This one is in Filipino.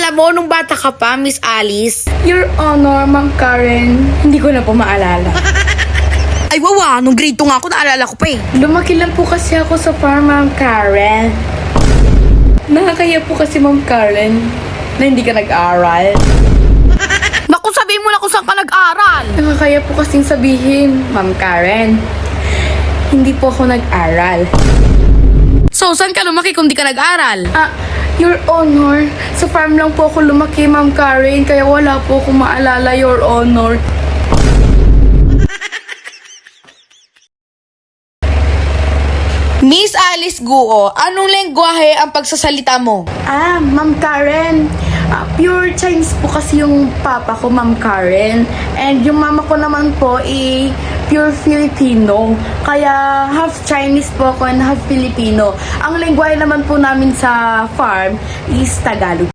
Naalala mo nung bata ka pa, Miss Alice? Your Honor, Ma'am Karen, hindi ko na po maalala. Ay, wawa. Nung grade 2 nga ako, naalala ko pa eh. Lumaki lang po kasi ako sa farm, Ma'am Karen. Nakakaya po kasi, Ma'am Karen, na hindi ka nag-aral. Naku, sabihin mo na kung saan ka nag-aral. Nakakaya po kasing sabihin, Ma'am Karen, hindi po ako nag-aral. So, saan ka lumaki kung di ka nag-aral? Your Honor, sa farm lang po ako lumaki, Ma'am Karen, kaya wala po akong maalala, Your Honor. Miss Alice Guo, anong lengguwahe ang pagsasalita mo? Ma'am Karen, pure Chinese po kasi yung papa ko, Ma'am Karen. And yung mama ko naman po, pure Filipino. Kaya half Chinese po ako and half Filipino. Ang lengguwahe naman po namin sa farm is Tagalog.